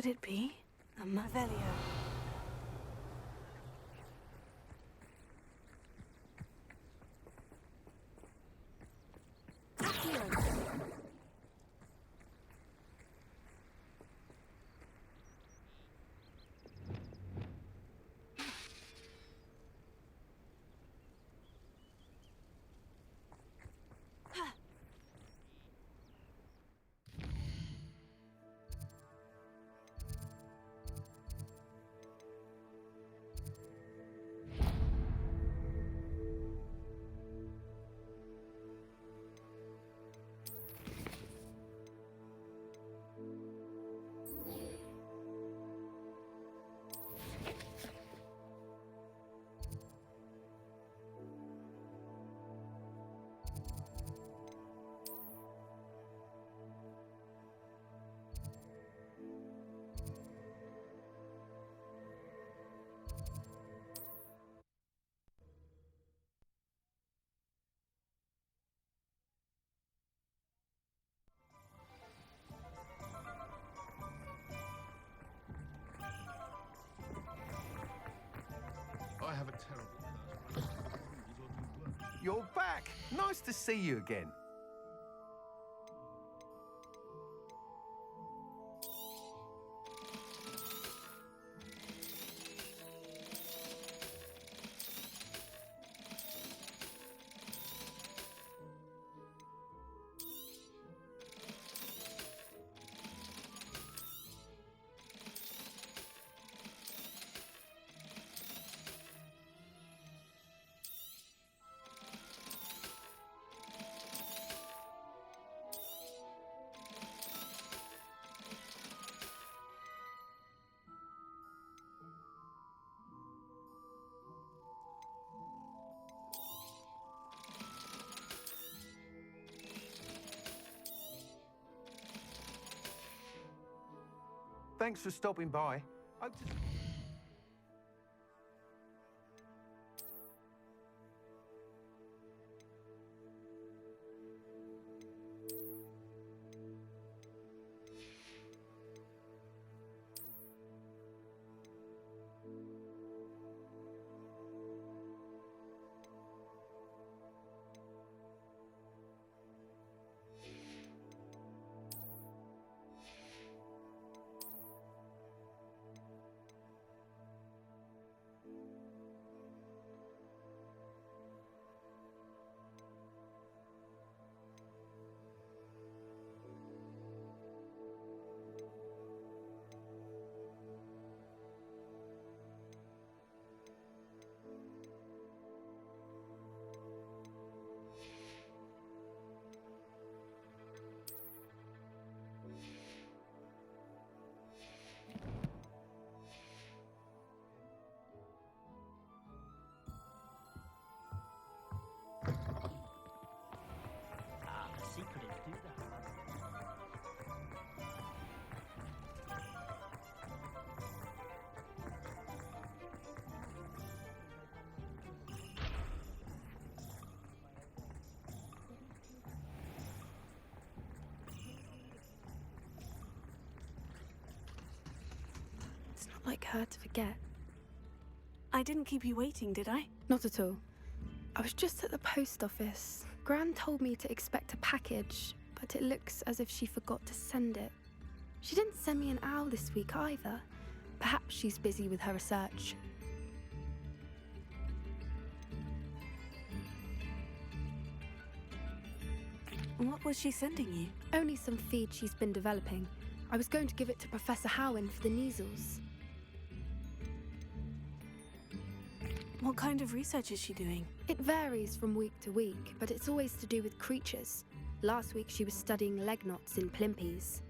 Could it be a Mavelio? I have a terrible curse. You're back! Nice to see you again. Thanks for stopping by. Hope to... Secrets do that. It's not like her to forget. I didn't keep you waiting, did I? Not at all. I was just at the post office. Gran told me to expect a package, but it looks as if she forgot to send it. She didn't send me an owl this week either. Perhaps she's busy with her research. What was she sending you? Only some feed she's been developing. I was going to give it to Professor Howen for the measles. What kind of research is she doing? It varies from week to week, but it's always to do with creatures. Last week she was studying leg knots in plimpies.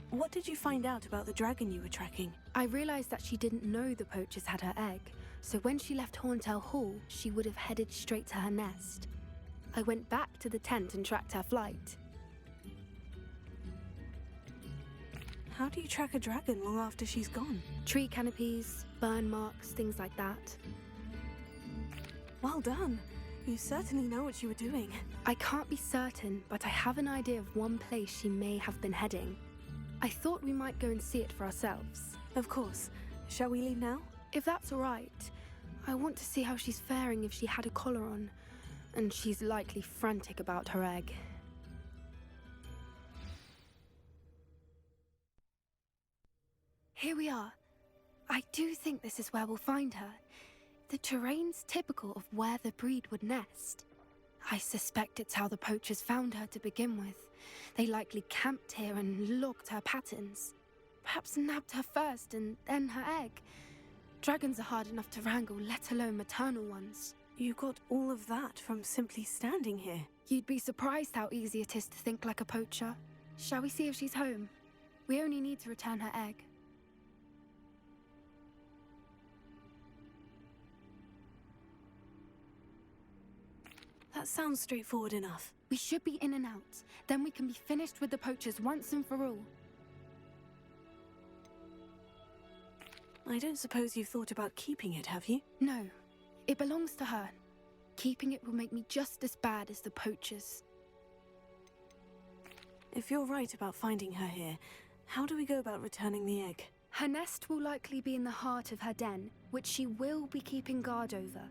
What did you find out about the dragon you were tracking? I realised that she didn't know the poachers had her egg, so when she left Horntail Hall, she would have headed straight to her nest. I went back to the tent and tracked her flight. How do you track a dragon long after she's gone? Tree canopies, burn marks, things like that. Well done. You certainly know what you were doing. I can't be certain, but I have an idea of one place she may have been heading. I thought we might go and see it for ourselves. Of course. Shall we leave now? If that's all right, I want to see how she's faring if she had a collar on. And she's likely frantic about her egg. Here we are. I do think this is where we'll find her. The terrain's typical of where the breed would nest. I suspect it's how the poachers found her to begin with. They likely camped here and logged her patterns. Perhaps nabbed her first and then her egg. Dragons are hard enough to wrangle, let alone maternal ones. You got all of that from simply standing here. You'd be surprised how easy it is to think like a poacher. Shall we see if she's home? We only need to return her egg. That sounds straightforward enough. We should be in and out. Then we can be finished with the poachers once and for all. I don't suppose you've thought about keeping it, have you? No. It belongs to her. Keeping it will make me just as bad as the poachers. If you're right about finding her here, how do we go about returning the egg? Her nest will likely be in the heart of her den, which she will be keeping guard over.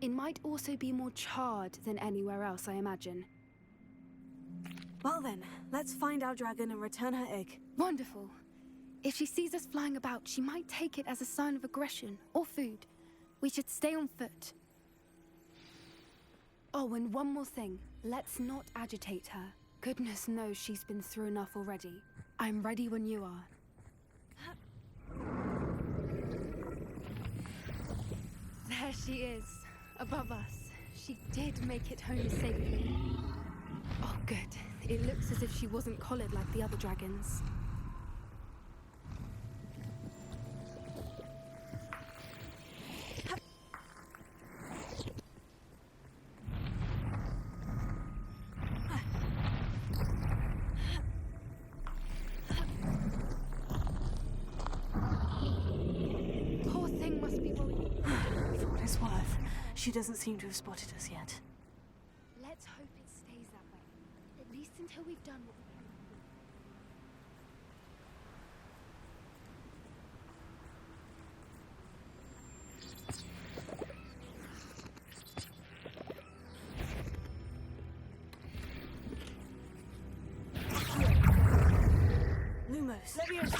It might also be more charred than anywhere else, I imagine. Well then, let's find our dragon and return her egg. Wonderful. If she sees us flying about, she might take it as a sign of aggression or food. We should stay on foot. Oh, and one more thing. Let's not agitate her. Goodness knows she's been through enough already. I'm ready when you are. There she is, above us. She did make it home safely. Oh, good. It looks as if she wasn't collared like the other dragons. Poor thing must be worried. For what it's worth, she doesn't seem to have spotted us yet. Let's hope it stays that way. At least until we've done what we can. Lumos. Leviosa.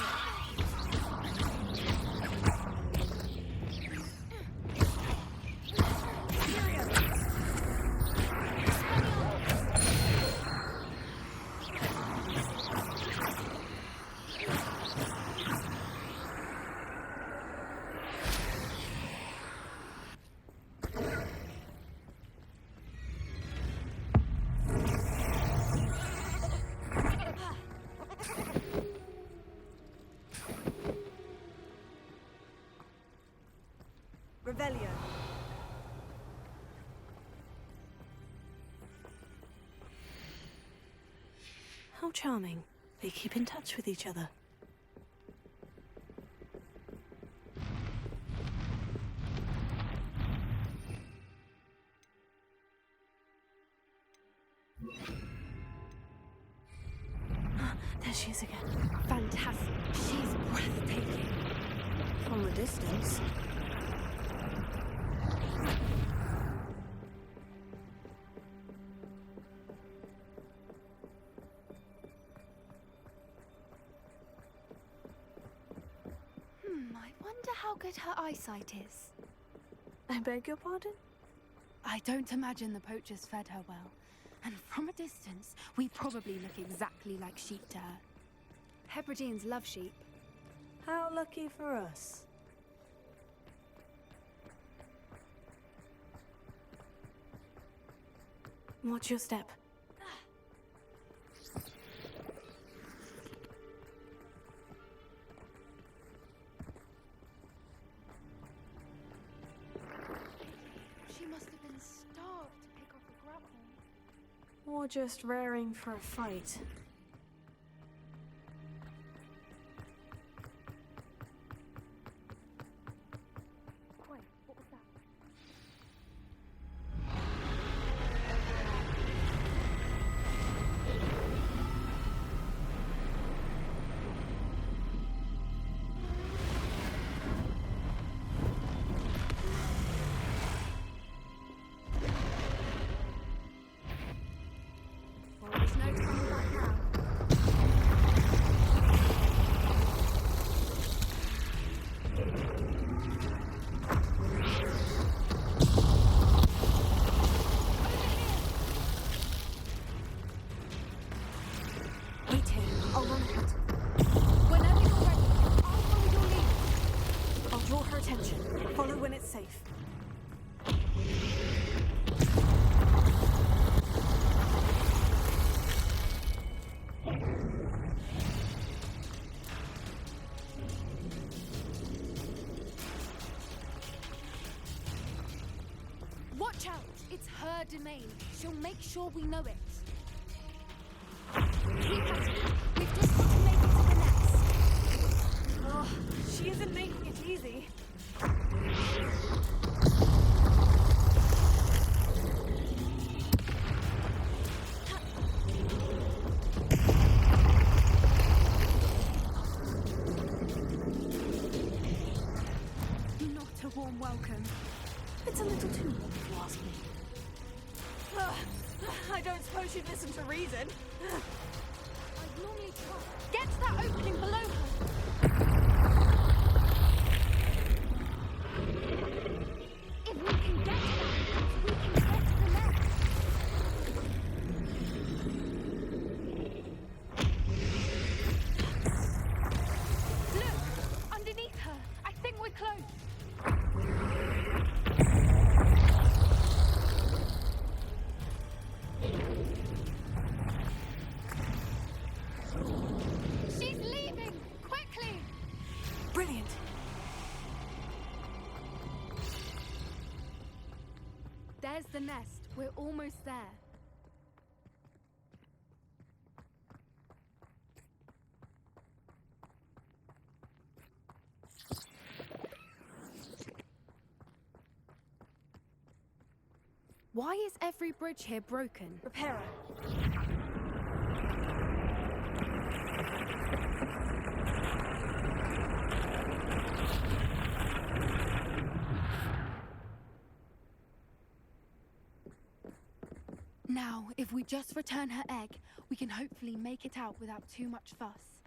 Revelio. How charming. They keep in touch with each other. There she is again. Fantastic. She's breathtaking. From a distance. I wonder how good her eyesight is. I beg your pardon? I don't imagine the poachers fed her well. And from a distance, we probably look exactly like sheep to her. Hebrideans love sheep. How lucky for us. Watch your step. She must have been starved to pick off a grapple. Or just raring for a fight. Wait, what was that? Watch out! It's her domain. She'll make sure we know it. Keep at it. We've just got to make it to the nest. Oh, she isn't making it easy. Not a warm welcome. It's a little too warm, if you ask me. I don't suppose she'd listen to reason. I'd normally try. Get to that opening below her. If we can get to that, we can get to the nest. Look! Underneath her. I think we're close. She's leaving! Quickly! Brilliant. There's the nest. We're almost there. Why is every bridge here broken? Repairer. Now, if we just return her egg, we can hopefully make it out without too much fuss.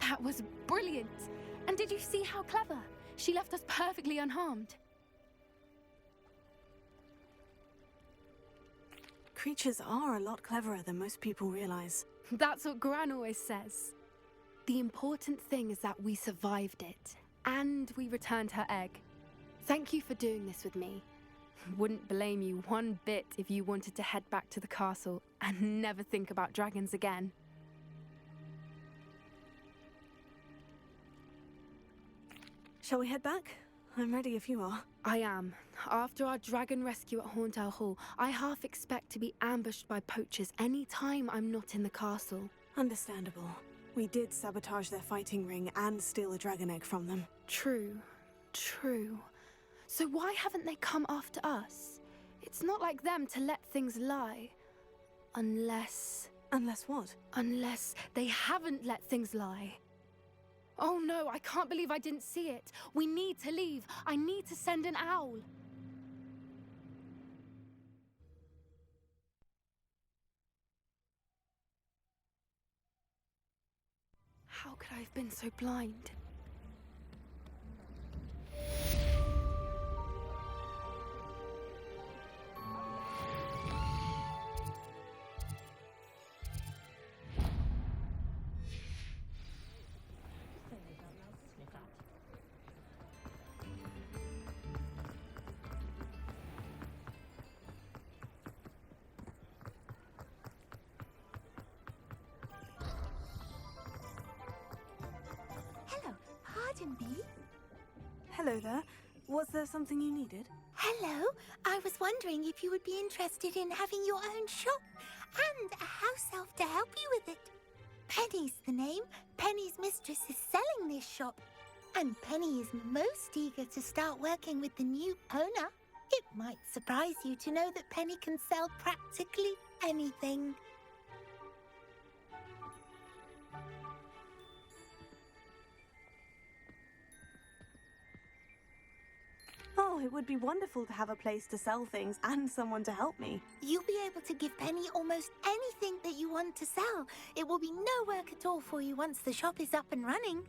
That was brilliant! And did you see how clever? She left us perfectly unharmed. Creatures are a lot cleverer than most people realize. That's what Gran always says. The important thing is that we survived it, and we returned her egg. Thank you for doing this with me. Wouldn't blame you one bit if you wanted to head back to the castle and never think about dragons again. Shall we head back? I'm ready if you are. I am. After our dragon rescue at Hauntowl Hall, I half expect to be ambushed by poachers any time I'm not in the castle. Understandable. We did sabotage their fighting ring and steal a dragon egg from them. True. So why haven't they come after us? It's not like them to let things lie. Unless what? Unless they haven't let things lie. Oh no, I can't believe I didn't see it. We need to leave. I need to send an owl. How could I have been so blind? Pardon me? Hello there. Was there something you needed? Hello, I was wondering if you would be interested in having your own shop and a house elf to help you with it. Penny's the name. Penny's mistress is selling this shop. And Penny is most eager to start working with the new owner. It might surprise you to know that Penny can sell practically anything. Oh, it would be wonderful to have a place to sell things and someone to help me. You'll be able to give Penny almost anything that you want to sell. It will be no work at all for you once the shop is up and running.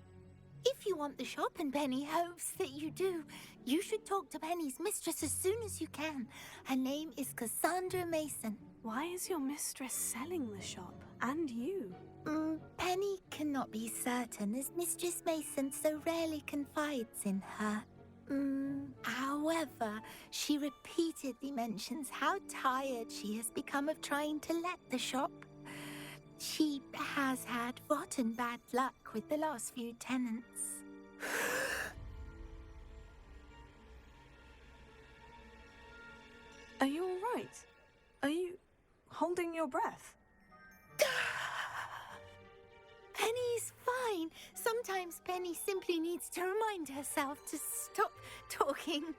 If you want the shop and Penny hopes that you do, you should talk to Penny's mistress as soon as you can. Her name is Cassandra Mason. Why is your mistress selling the shop? And you? Penny cannot be certain as Mistress Mason so rarely confides in her. However, she repeatedly mentions how tired she has become of trying to let the shop. She has had rotten bad luck with the last few tenants. Are you all right? Are you holding your breath? Penny's fine. Sometimes Penny simply needs to remind herself to stop talking.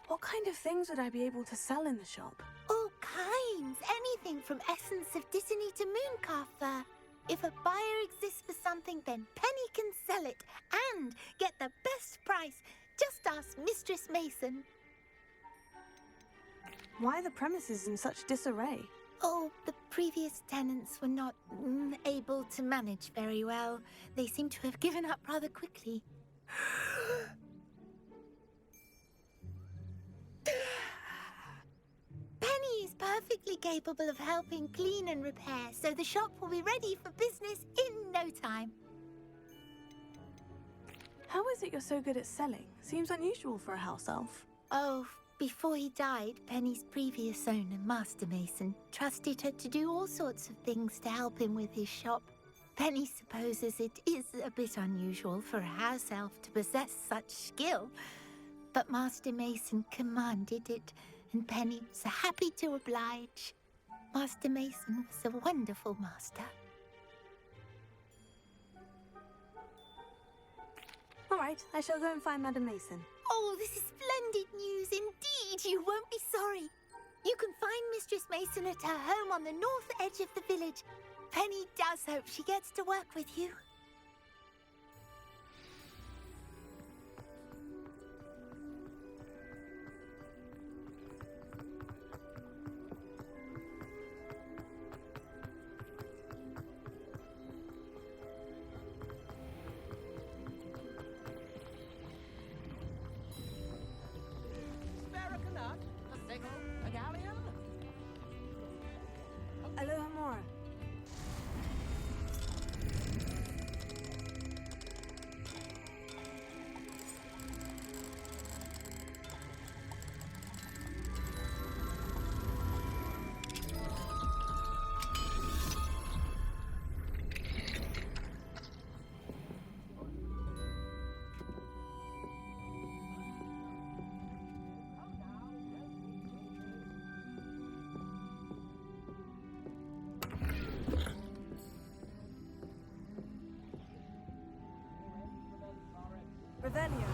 What kind of things would I be able to sell in the shop? All kinds. Anything from essence of Disney to mooncalf fur. If a buyer exists for something, then Penny can sell it and get the best price. Just ask Mistress Mason. Why are the premises in such disarray? Oh, the previous tenants were not able to manage very well. They seem to have given up rather quickly. Penny is perfectly capable of helping clean and repair, so the shop will be ready for business in no time. How is it you're so good at selling? Seems unusual for a house elf. Oh, before he died, Penny's previous owner, Master Mason, trusted her to do all sorts of things to help him with his shop. Penny supposes it is a bit unusual for a house elf to possess such skill, but Master Mason commanded it, and Penny was happy to oblige. Master Mason was a wonderful master. All right, I shall go and find Madame Mason. Oh, this is splendid news indeed. You won't be sorry. You can find Mistress Mason at her home on the north edge of the village. Penny does hope she gets to work with you. Aloha Mora. Revelio.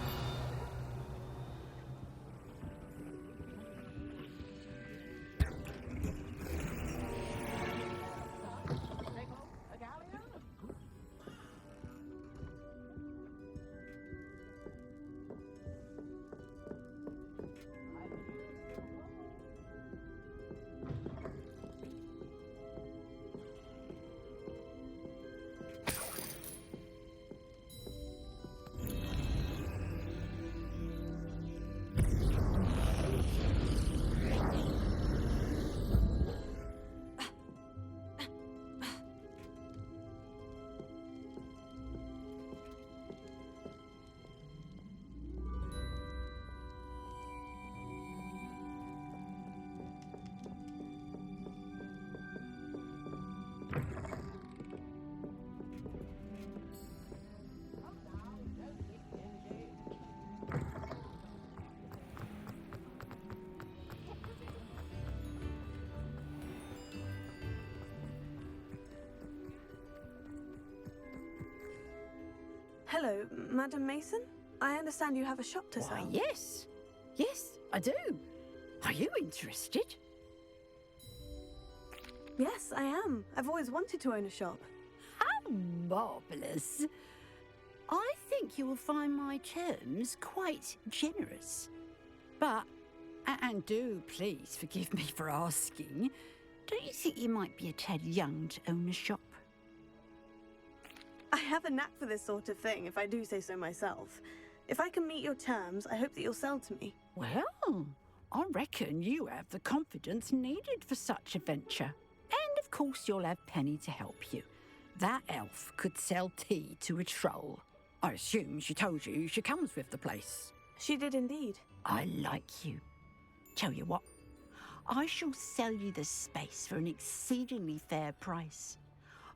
Hello, Madame Mason? I understand you have a shop to Why, sell. yes. Yes, I do. Are you interested? Yes, I am. I've always wanted to own a shop. How marvellous. I think you will find my terms quite generous. But, and do please forgive me for asking, don't you think you might be a tad young to own a shop? I have a knack for this sort of thing, if I do say so myself. If I can meet your terms, I hope that you'll sell to me. Well, I reckon you have the confidence needed for such a venture. And of course you'll have Penny to help you. That elf could sell tea to a troll. I assume she told you she comes with the place. She did indeed. I like you. Tell you what, I shall sell you the space for an exceedingly fair price.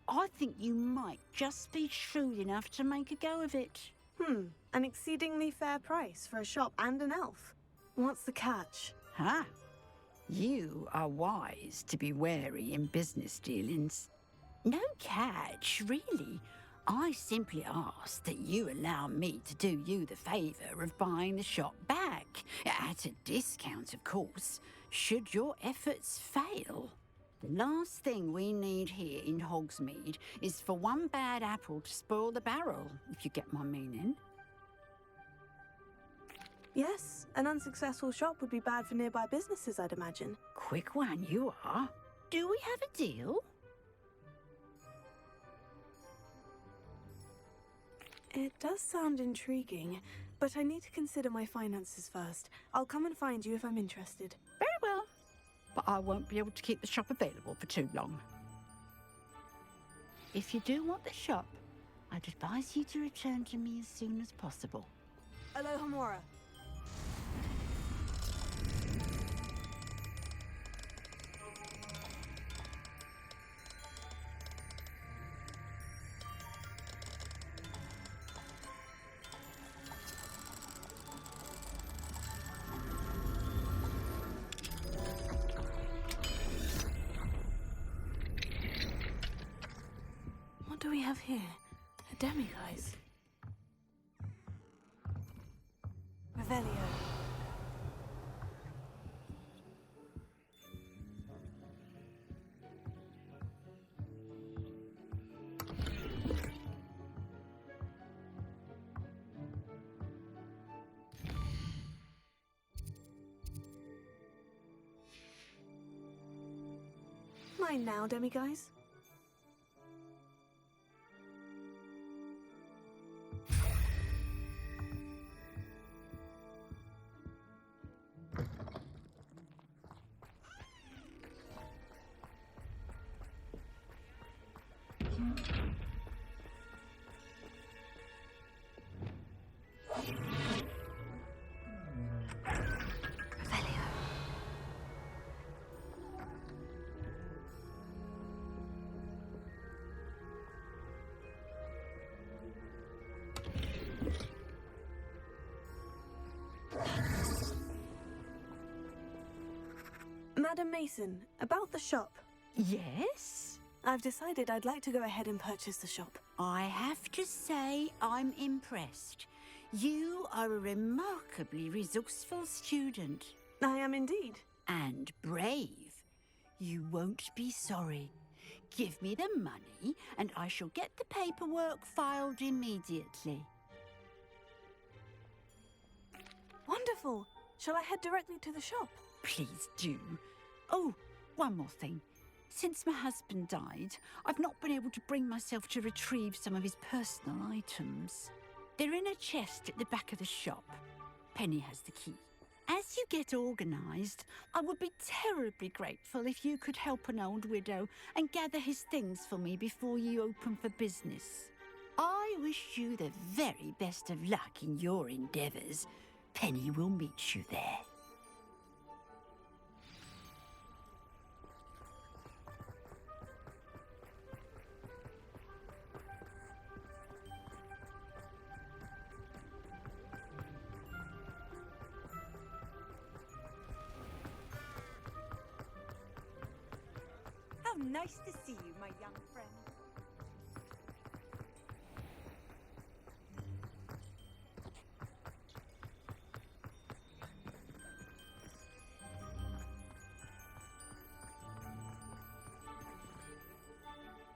I think you might just be shrewd enough to make a go of it. An exceedingly fair price for a shop and an elf. What's the catch? Huh? You are wise to be wary in business dealings. No catch, really. I simply ask that you allow me to do you the favour of buying the shop back. At a discount, of course, should your efforts fail. The last thing we need here in Hogsmeade is for one bad apple to spoil the barrel, if you get my meaning. Yes, an unsuccessful shop would be bad for nearby businesses, I'd imagine. Quick one you are. Do we have a deal? It does sound intriguing, but I need to consider my finances first. I'll come and find you if I'm interested. Very well. But I won't be able to keep the shop available for too long. If you do want the shop, I'd advise you to return to me as soon as possible. Aloha Mora. What do we have here? A demiguise. Revelio. Mine now, demiguise. Madam Mason, about the shop. Yes? I've decided I'd like to go ahead and purchase the shop. I have to say I'm impressed. You are a remarkably resourceful student. I am indeed. And brave. You won't be sorry. Give me the money and I shall get the paperwork filed immediately. Wonderful. Shall I head directly to the shop? Please do. Oh, one more thing. Since my husband died, I've not been able to bring myself to retrieve some of his personal items. They're in a chest at the back of the shop. Penny has the key. As you get organised, I would be terribly grateful if you could help an old widow and gather his things for me before you open for business. I wish you the very best of luck in your endeavours. Penny will meet you there. How nice to see you, my young friend.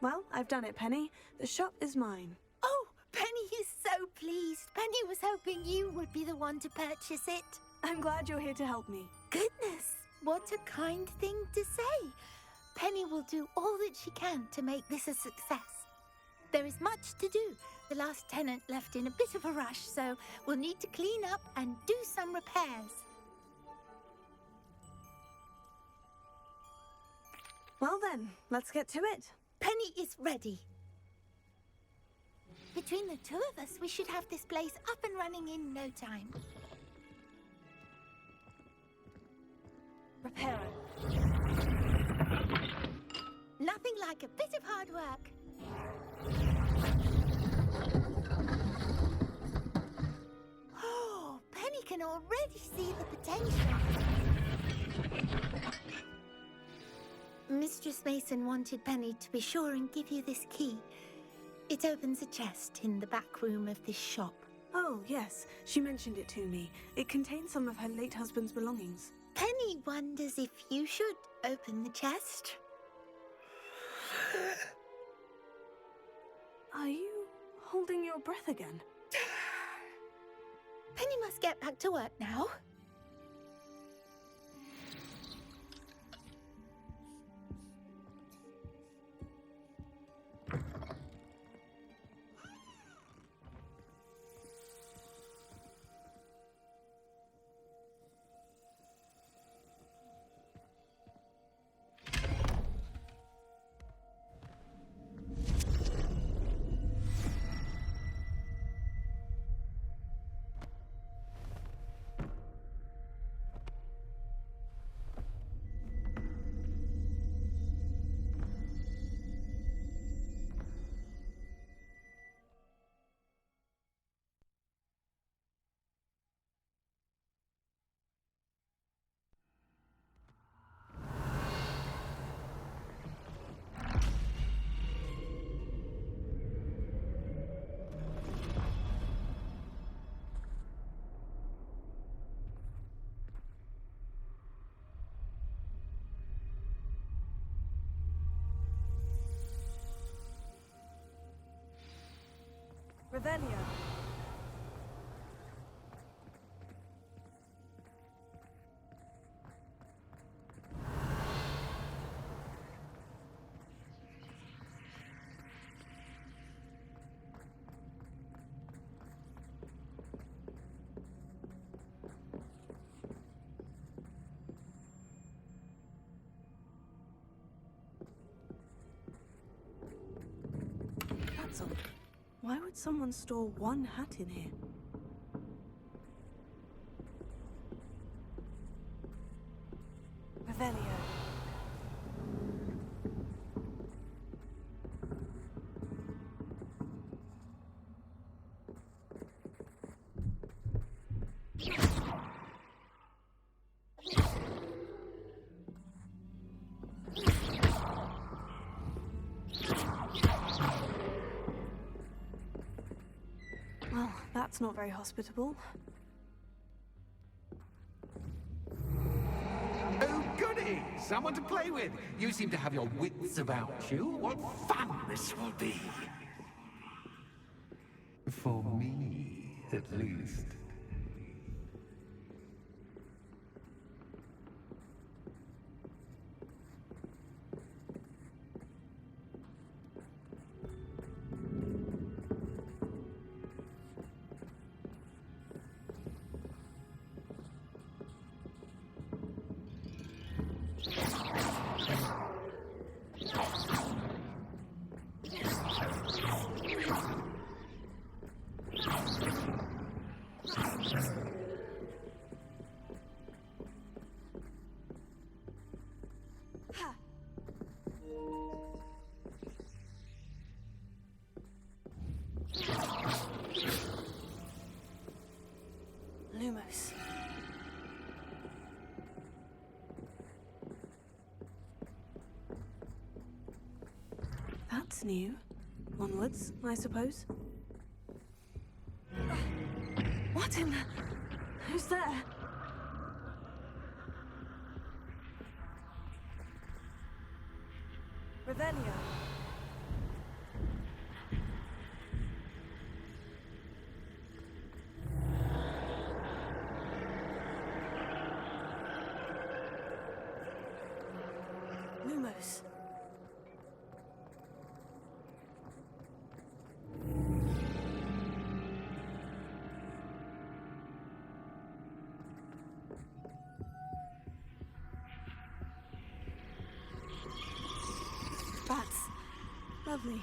Well, I've done it, Penny. The shop is mine. Oh, Penny is so pleased. Penny was hoping you would be the one to purchase it. I'm glad you're here to help me. Goodness, what a kind thing to say. Penny will do all that she can to make this a success. There is much to do. The last tenant left in a bit of a rush, so we'll need to clean up and do some repairs. Well then, let's get to it. Penny is ready. Between the two of us, we should have this place up and running in no time. Repairer. Nothing like a bit of hard work. Oh, Penny can already see the potential. Mistress Mason wanted Penny to be sure and give you this key. It opens a chest in the back room of this shop. Oh, yes. She mentioned it to me. It contains some of her late husband's belongings. Penny wonders if you should open the chest. Are you holding your breath again? Penny must get back to work now. Revelio. That's odd. Why would someone store one hat in here? Revelio. Well, that's not very hospitable. Oh, goody! Someone to play with. You seem to have your wits about you. What fun this will be. For me, at least. Lumos. That's new. Onwards, I suppose. What in the... Who's there? Revelio. Lumos. Bats. Lovely.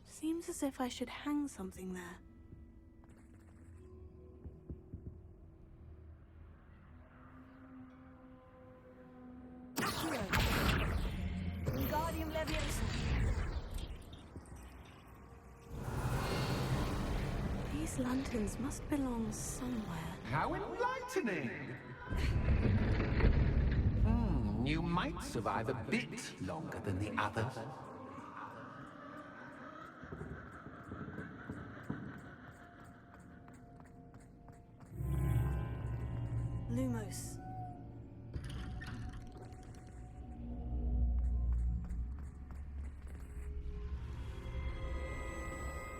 Seems as if I should hang something there. Wingardium Leviosa. These lanterns must belong somewhere. How enlightening! You might survive a bit longer than the others. Lumos.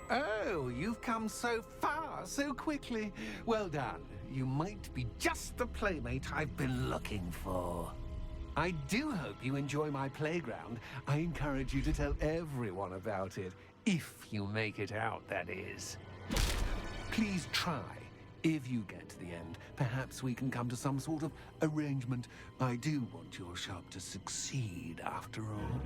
Oh, you've come so far so quickly. Well done. You might be just the playmate I've been looking for. I do hope you enjoy my playground. I encourage you to tell everyone about it. If you make it out, that is. Please try. If you get to the end, perhaps we can come to some sort of arrangement. I do want your shop to succeed, after all.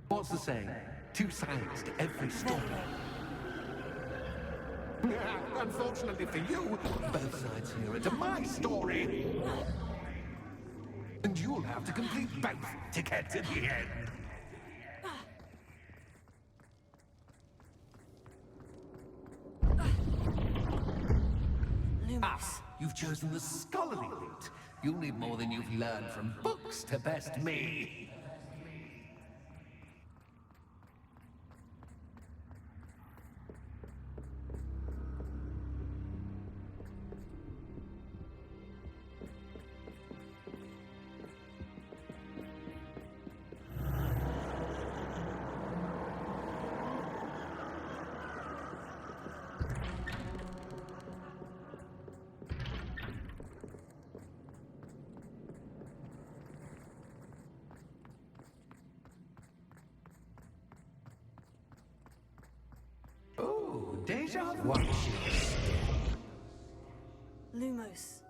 What's the saying? Two sides to every story. Unfortunately for you, both sides here are to my story. And you'll have to complete both to get to the end. Lumos. You've chosen the scholarly route. You'll need more than you've learned from books to best me. Deja vu. Lumos.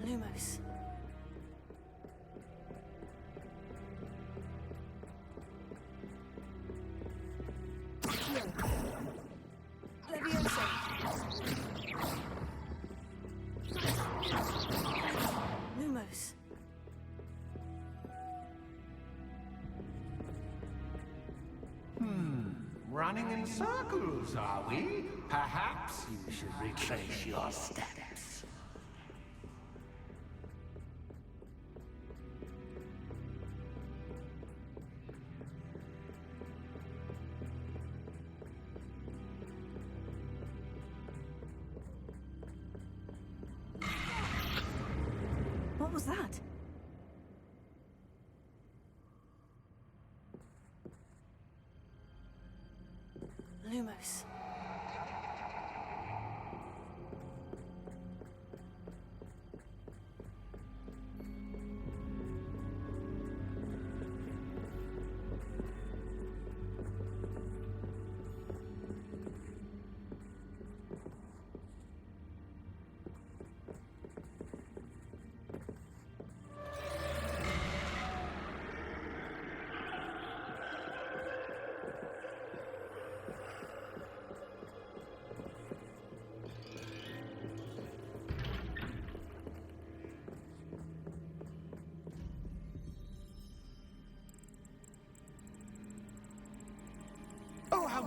Lumos. Leviosa. Lumos. Running in circles, are we? Perhaps you should retrace your steps. What was that? Lumos.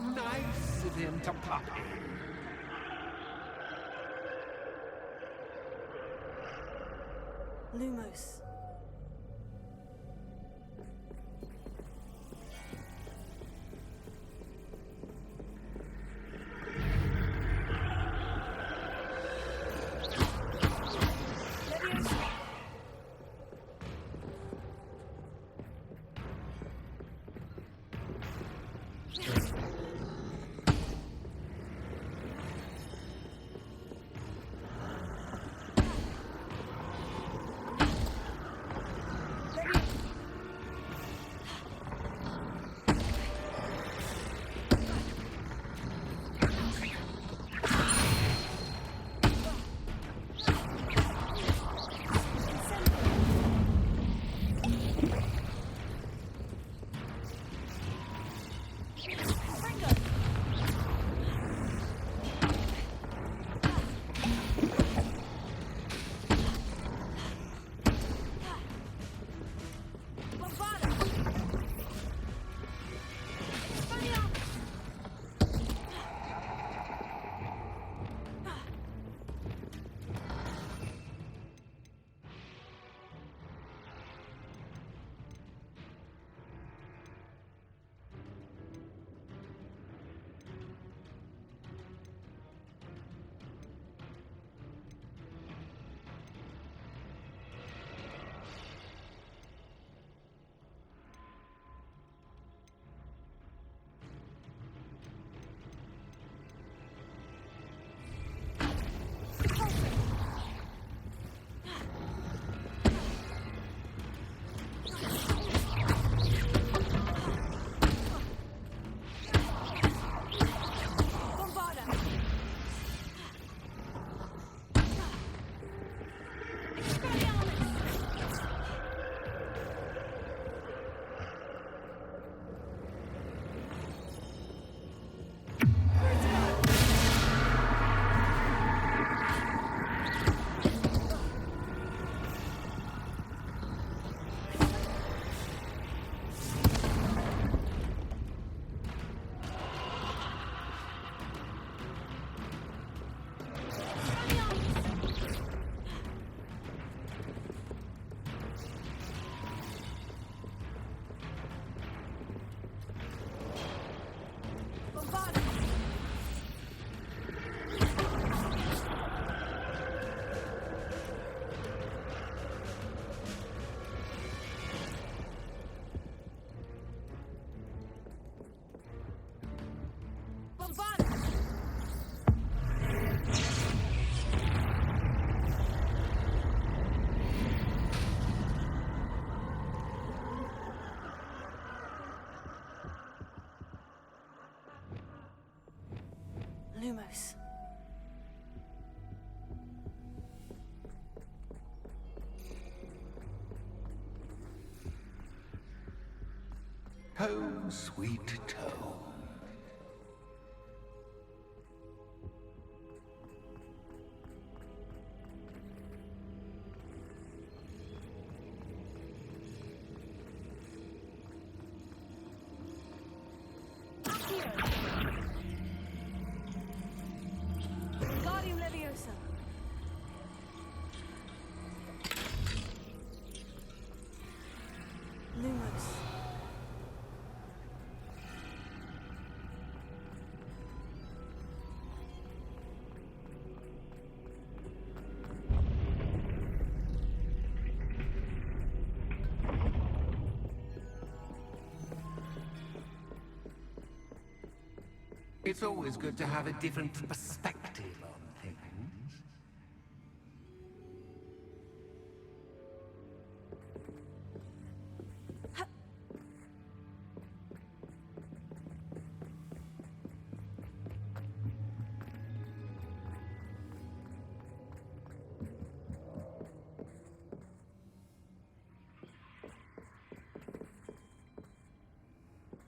nice of him to pop in. Lumos. Lumos. Home, sweet home. Guardian Leviosa. Lumos. It's always good to have a different perspective on things.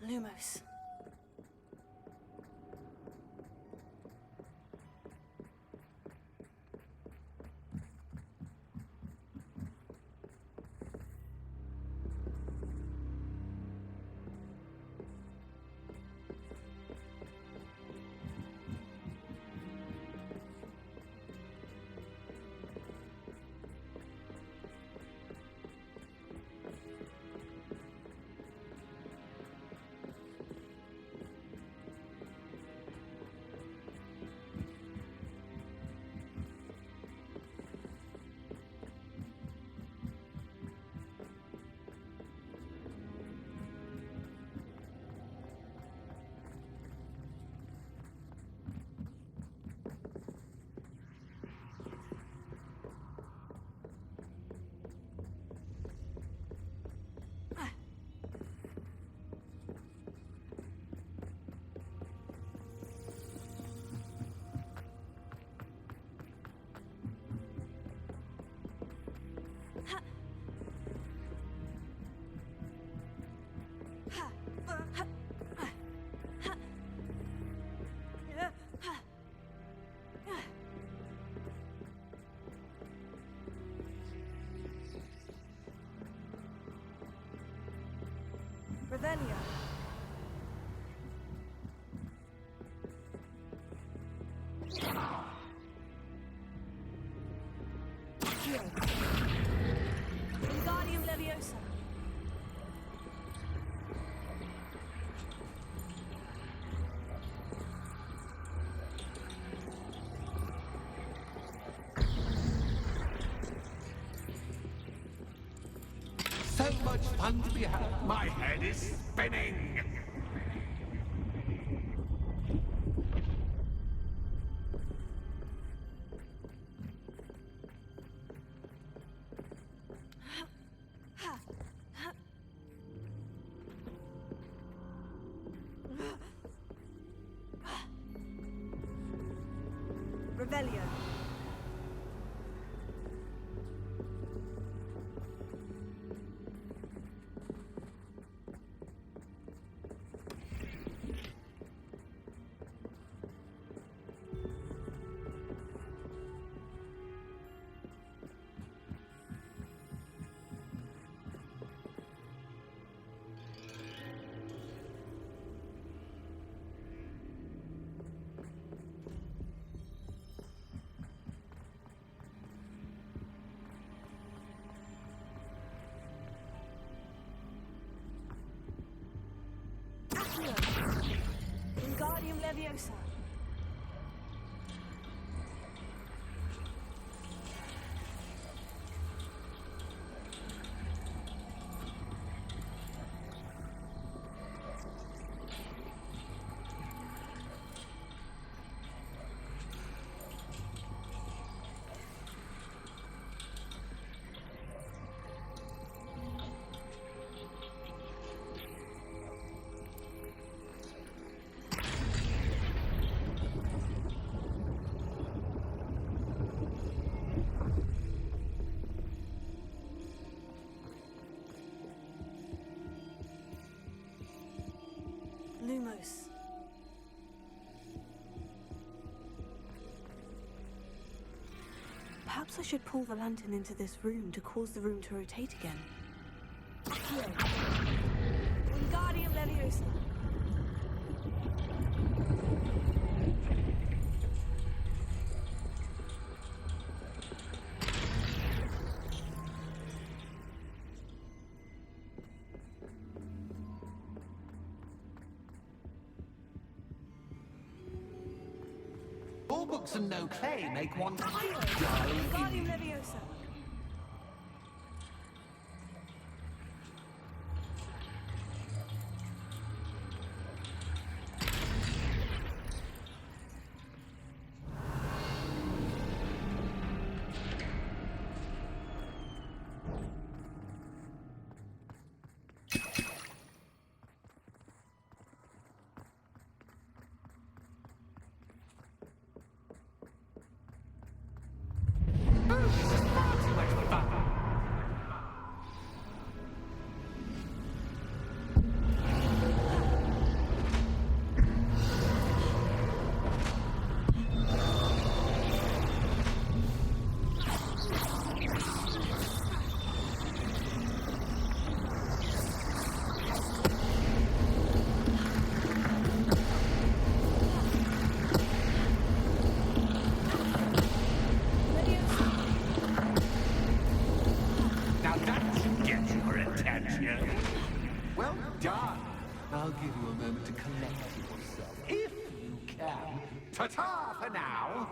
Lumos. Revelio. Wingardium Leviosa. So much fun to be had. My head is spinning. Revelio. Wingardium Leviosa. Lumos. Perhaps I should pull the lantern into this room to cause the room to rotate again. Wingardium Leviosa. All books and no clay make one Wingardium Leviosa. Now that should get your attention. Well done. I'll give you a moment to collect yourself, if you can. Ta-ta for now.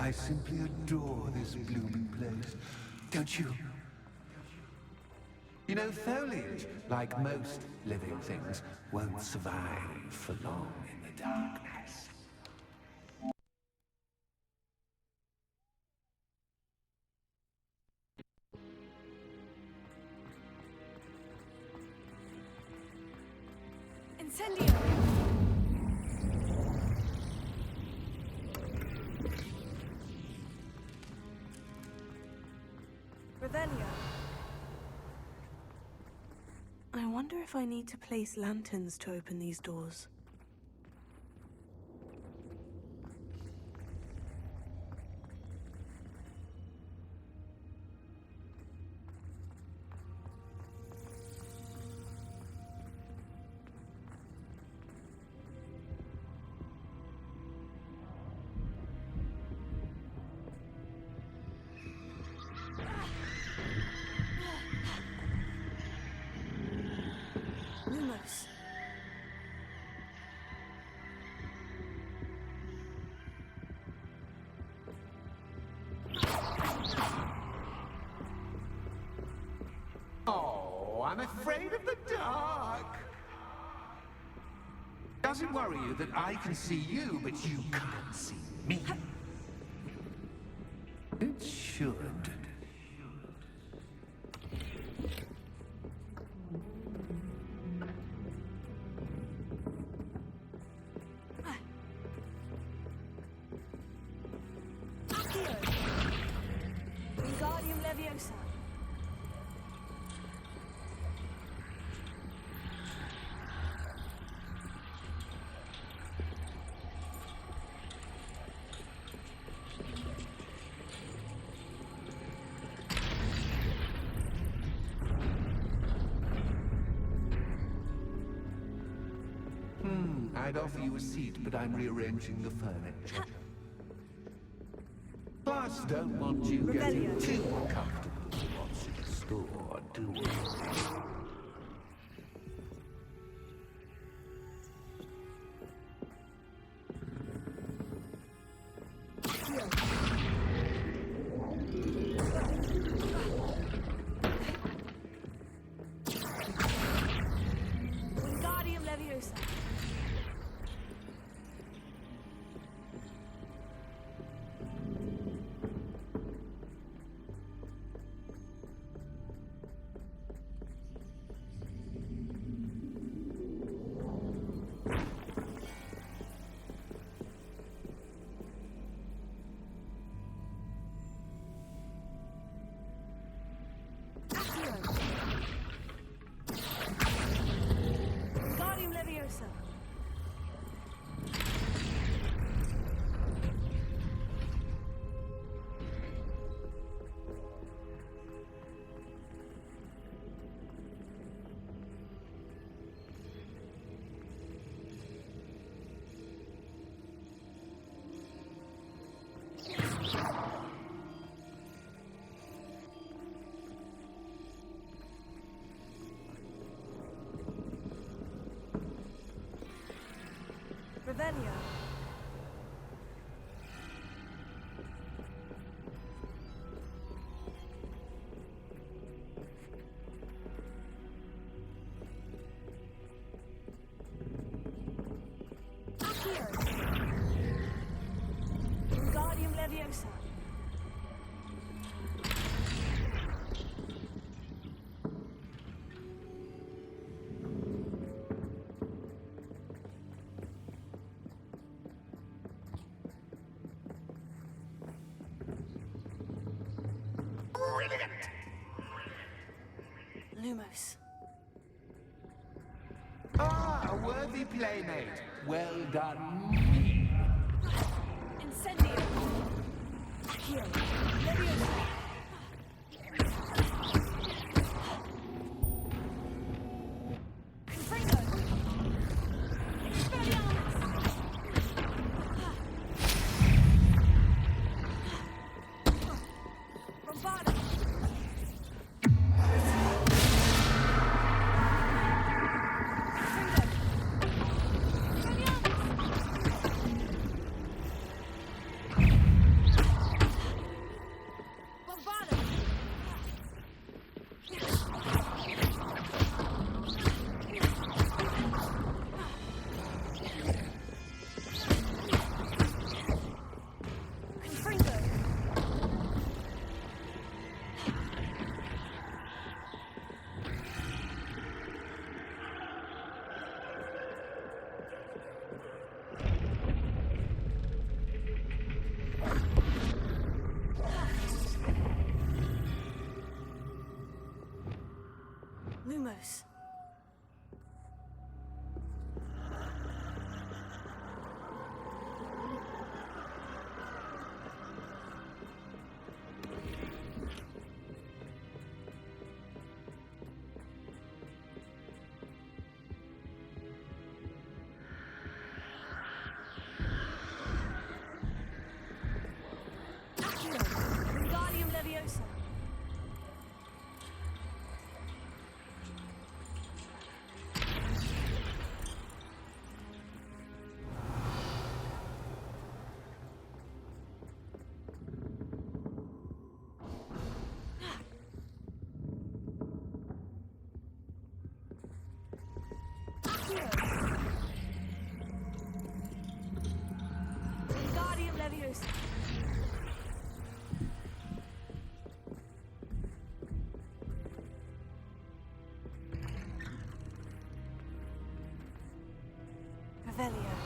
I simply adore this blooming place, don't you? You know, foliage, like most living things, won't survive for long in the darkness. Incendio! Revelio. I wonder if I need to place lanterns to open these doors. Lumos. Oh, I'm afraid of the dark. Does it worry you that I can see you, but you can't see me? It should. Wingardium Leviosa. I'd offer you a seat, but I'm rearranging the furniture. Plus, don't want you getting Revelio. too comfortable with what's in store, do we? Wingardium Leviosa. Wingardium Leviosa. Revelio. Accio. Wingardium Leviosa. Brilliant! Lumos. Ah, a worthy playmate. Well done, me. Incendio. Accio. Leviosa. Confringo. Expelliarmus. Bombarda. Confringo. Expelliarmus. Vamos. Wingardium Leviosa. Wingardium Leviosa. Revelio.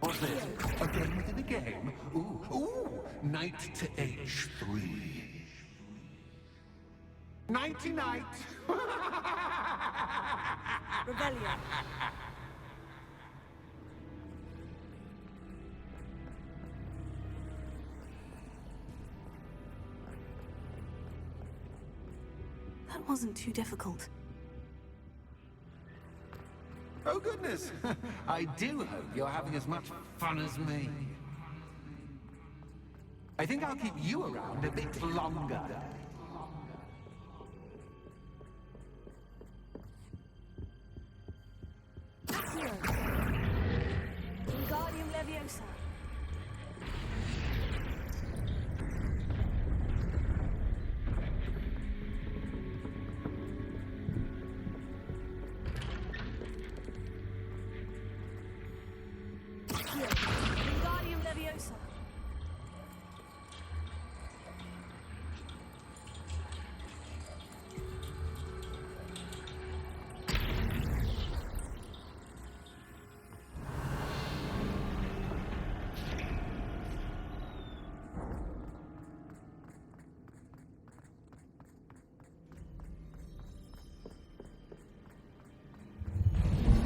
What's this? A game within a game? Ooh, knight to h3. Nighty night. Revelio. That wasn't too difficult. Oh, goodness. I do hope you're having as much fun as me. I think I'll keep you around a bit longer. Wingardium Leviosa. Wingardium Leviosa.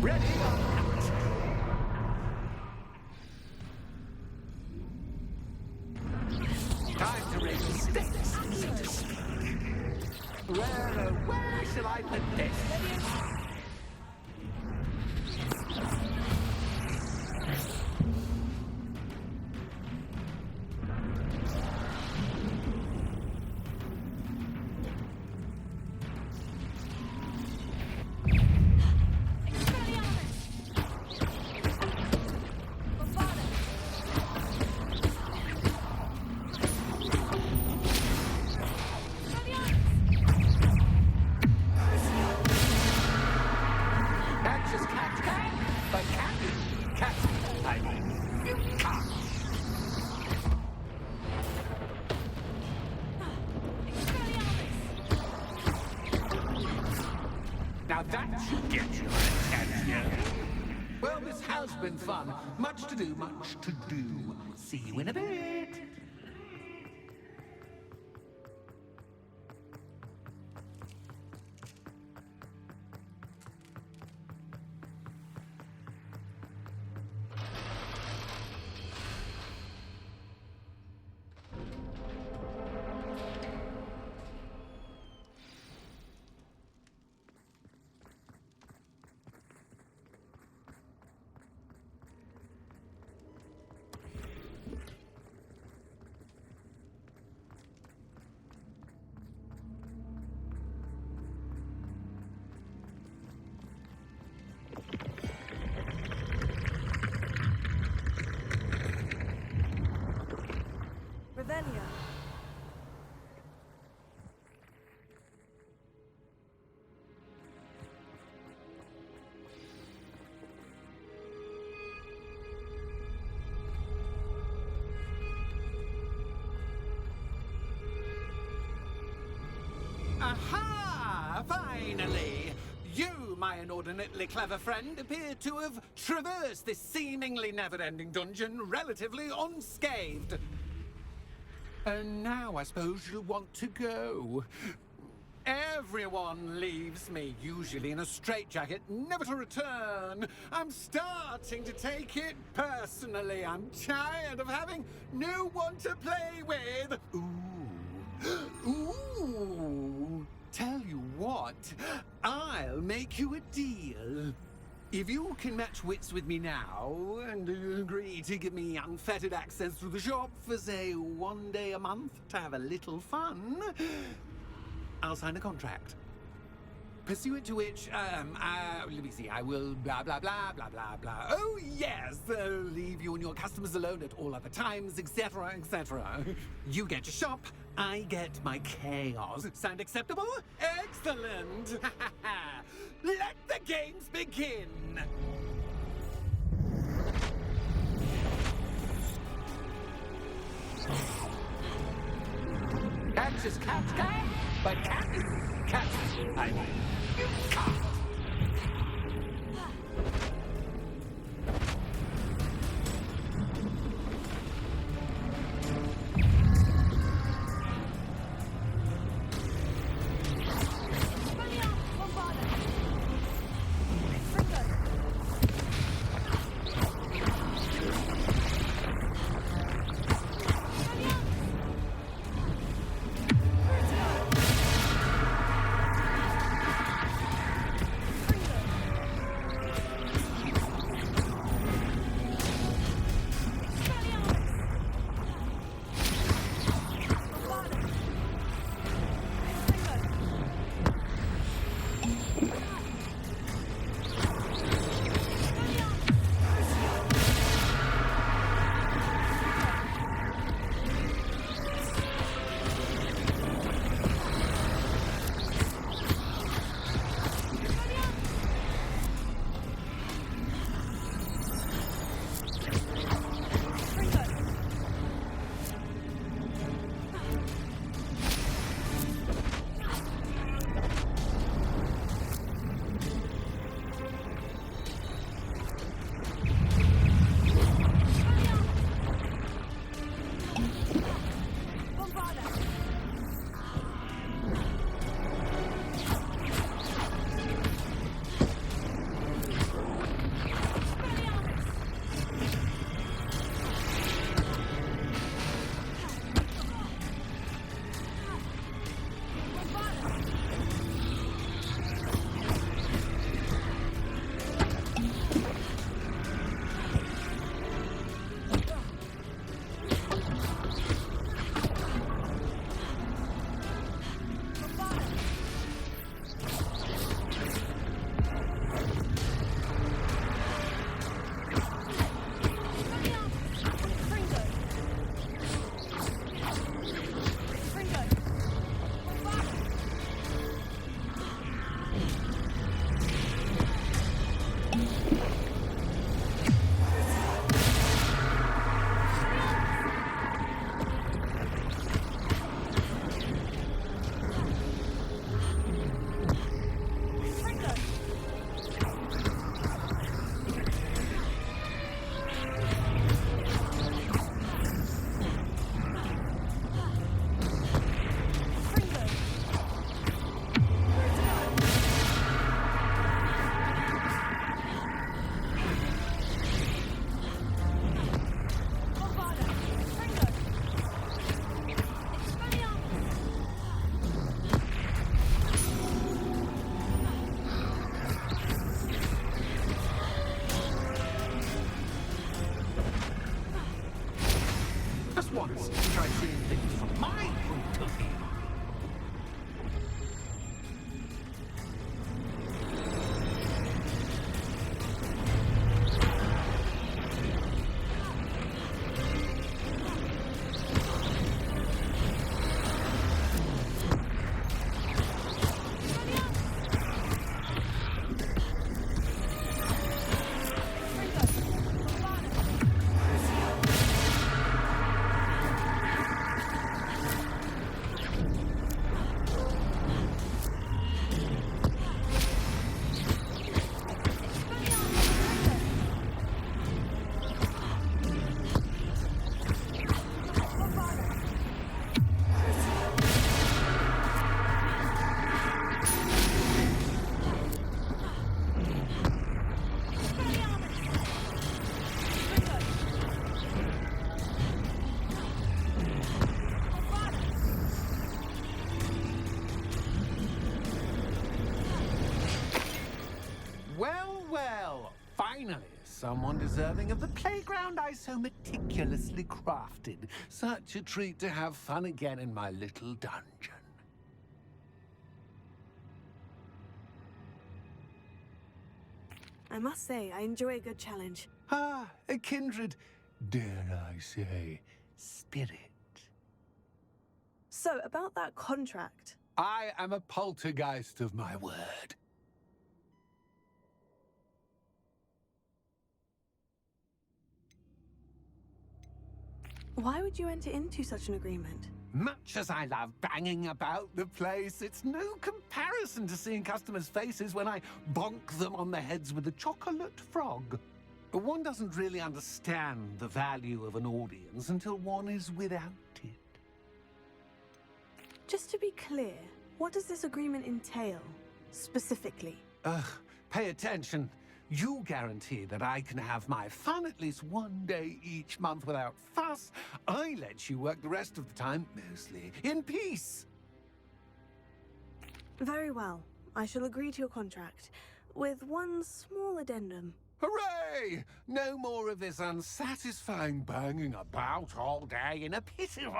Ready or not? Time to raise the stakes, so to speak. Where shall I put this? Not just cat cat, but cat cat. I mean, you can't. Now that should get your attention. Well, this has been fun. Much to do, much to do. See you in a bit. Revelio. Aha! Finally! You my inordinately clever friend appeared to have traversed this seemingly never-ending dungeon relatively unscathed. And now I suppose you'll want to go. Everyone leaves me, usually in a straitjacket, never to return. I'm starting to take it personally. I'm tired of having no one to play with. Ooh. Tell you what, I'll make you a deal. If you can match wits with me now and agree to give me unfettered access to the shop for, say, 1 day a month to have a little fun, I'll sign a contract. Pursuant to which, let me see, I will blah, blah, blah, blah, blah, blah. Oh, yes, leave you and your customers alone at all other times, etc., etc. You get your shop, I get my chaos. Sound acceptable? Excellent! Let the games begin! Catch is catch can, but cat is cat. I mean, you can't. Once, try seeing things from my point of view. someone deserving of the playground I so meticulously crafted. Such a treat to have fun again in my little dungeon. I must say, I enjoy a good challenge. Ah, a kindred, dare I say, spirit. So, about that contract. I am a poltergeist of my word. Why would you enter into such an agreement? Much as I love banging about the place, it's no comparison to seeing customers' faces when I bonk them on the heads with a chocolate frog. One doesn't really understand the value of an audience until one is without it. Just to be clear, what does this agreement entail, specifically? Ugh, pay attention. You guarantee that I can have my fun at least one day each month without fuss. I let you work the rest of the time, mostly in peace. Very well. I shall agree to your contract, with one small addendum. Hooray! No more of this unsatisfying banging about all day in a pitiful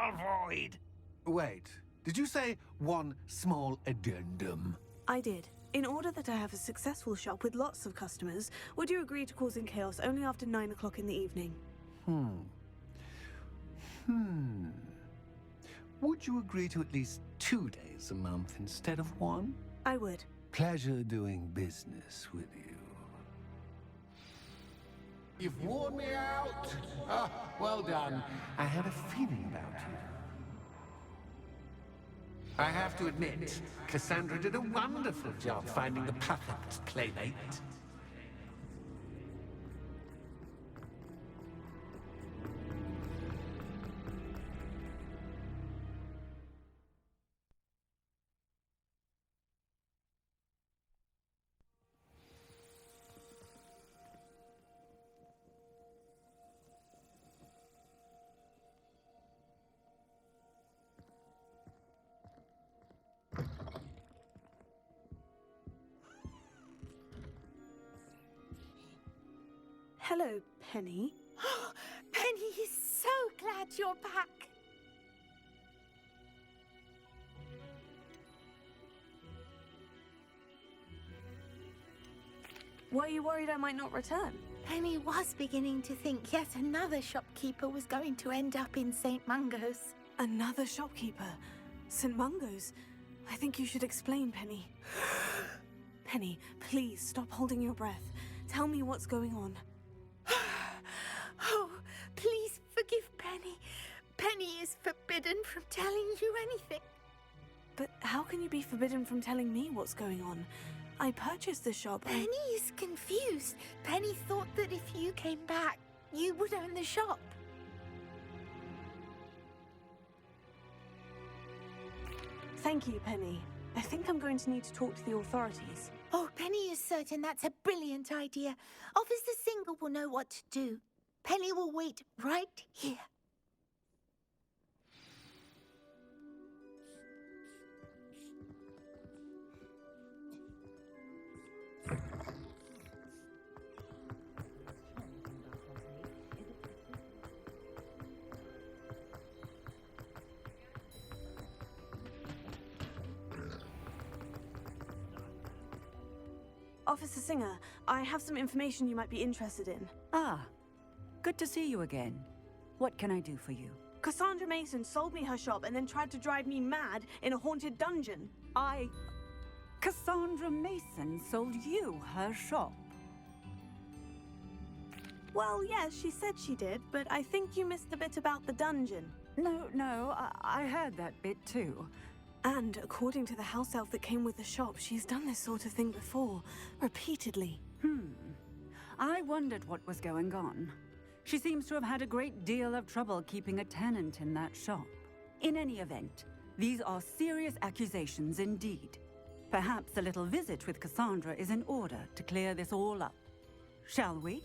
void. Wait, did you say one small addendum? I did. In order that I have a successful shop with lots of customers, would you agree to causing chaos only after 9 o'clock in the evening? Would you agree to at least 2 days a month instead of one? I would. Pleasure doing business with you. You've worn me out. Ah, well done. I had a feeling about you. I have to admit, Cassandra did a wonderful job finding the perfect playmate. Hello, Penny. Penny is so glad you're back. Were you worried I might not return? Penny was beginning to think yet another shopkeeper was going to end up in St. Mungo's. Another shopkeeper? St. Mungo's? I think you should explain, Penny. Penny, please stop holding your breath. Tell me what's going on. Oh, please forgive Penny. Penny is forbidden from telling you anything. But how can you be forbidden from telling me what's going on? I purchased the shop. Penny is confused. Penny thought that if you came back, you would own the shop. Thank you, Penny. I think I'm going to need to talk to the authorities. Oh, Penny is certain that's a brilliant idea. Officer Singer will know what to do. Penny will wait right here. Officer Singer, I have some information you might be interested in. Ah, good to see you again. What can I do for you? Cassandra Mason sold me her shop and then tried to drive me mad in a haunted dungeon. Cassandra Mason sold you her shop. Well, yes, she said she did, but I think you missed the bit about the dungeon. No, I heard that bit too. And according to the house elf that came with the shop, she's done this sort of thing before, repeatedly. I wondered what was going on. She seems to have had a great deal of trouble keeping a tenant in that shop. In any event, these are serious accusations indeed. Perhaps a little visit with Cassandra is in order to clear this all up. Shall we?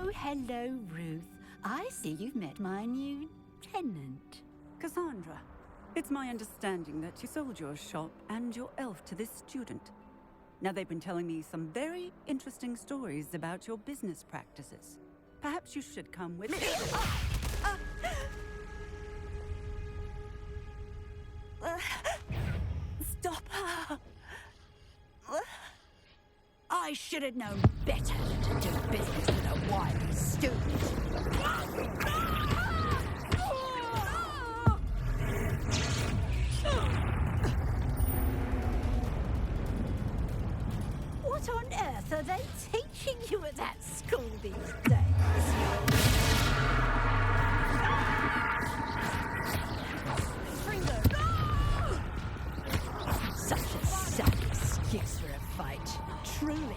Oh, hello, Ruth. I see you've met my new tenant. Cassandra, it's my understanding that you sold your shop and your elf to this student. Now, they've been telling me some very interesting stories about your business practices. Perhaps you should come with me. Stop her! I should have known better than to do business with a wily student. What on earth are they teaching you at that school these days? Such a sad excuse for a fight, truly.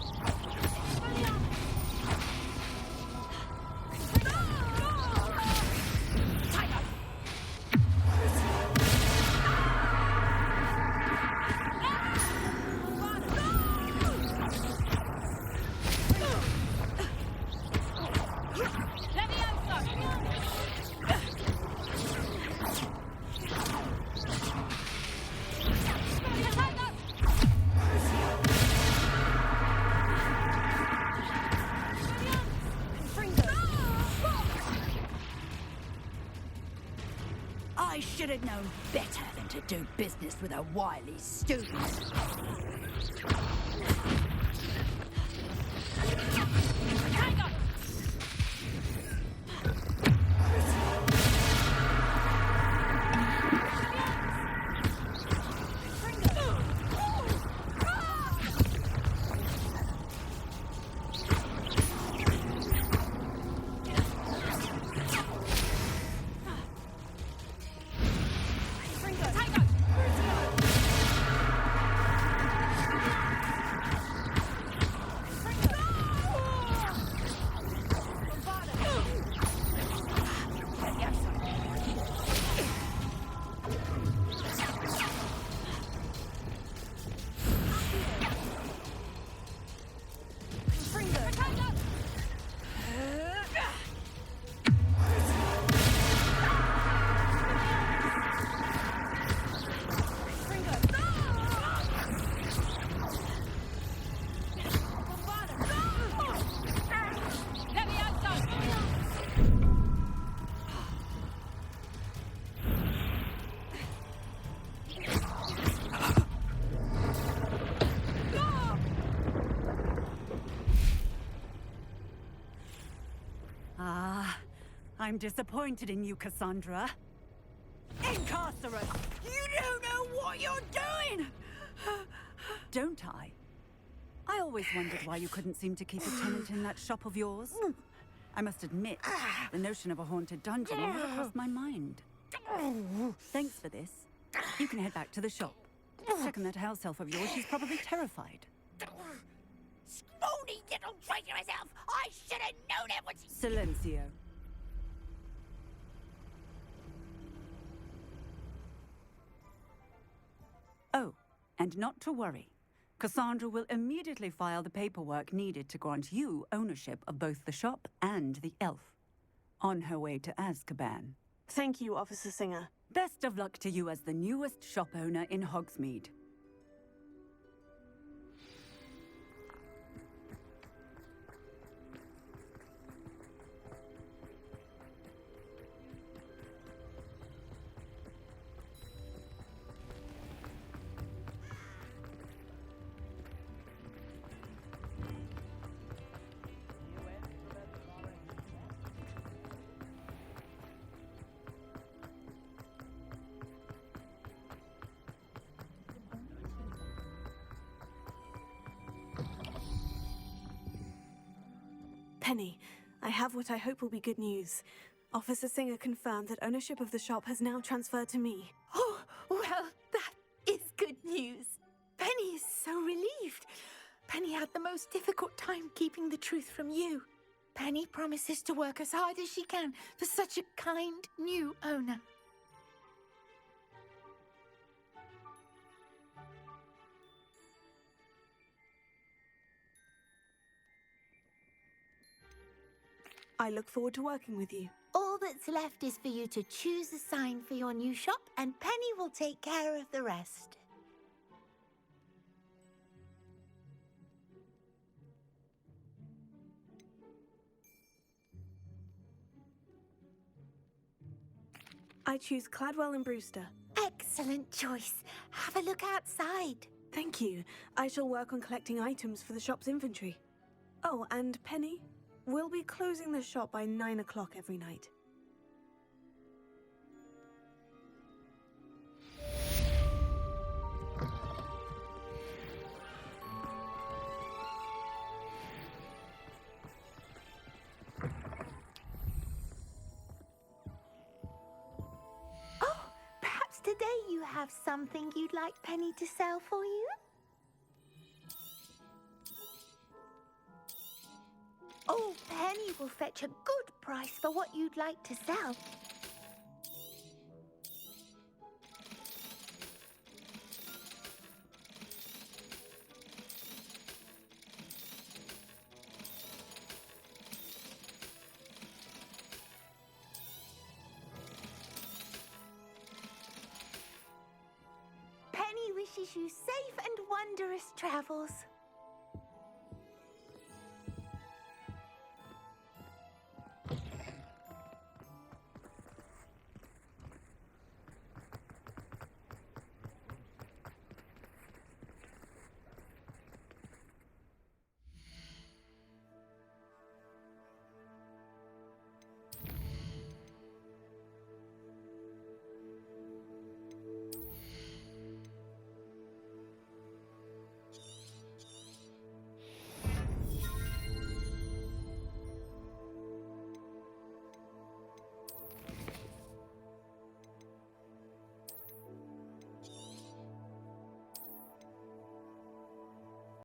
I should have known better than to do business with a wily student. Hang on! I'm disappointed in you, Cassandra. Incarcerate! You don't know what you're doing! Don't I? I always wondered why you couldn't seem to keep a tenant in that shop of yours. I must admit, the notion of a haunted dungeon never crossed my mind. Thanks for this. You can head back to the shop. Check on that house elf of yours. She's probably terrified. Scrawny little traitorous elf! I should have known it was... Silencio. Oh, and not to worry. Cassandra will immediately file the paperwork needed to grant you ownership of both the shop and the elf. On her way to Azkaban. Thank you, Officer Singer. Best of luck to you as the newest shop owner in Hogsmeade. Penny, I have what I hope will be good news. Officer Singer confirmed that ownership of the shop has now transferred to me. Oh, well, that is good news. Penny is so relieved. Penny had the most difficult time keeping the truth from you. Penny promises to work as hard as she can for such a kind new owner. I look forward to working with you. All that's left is for you to choose a sign for your new shop, and Penny will take care of the rest. I choose Cladwell and Brewster. Excellent choice. Have a look outside. Thank you. I shall work on collecting items for the shop's inventory. Oh, and Penny, we'll be closing the shop by 9 o'clock every night. Perhaps today you have something you'd like Penny to sell for you? Oh, Penny will fetch a good price for what you'd like to sell. Penny wishes you safe and wondrous travels.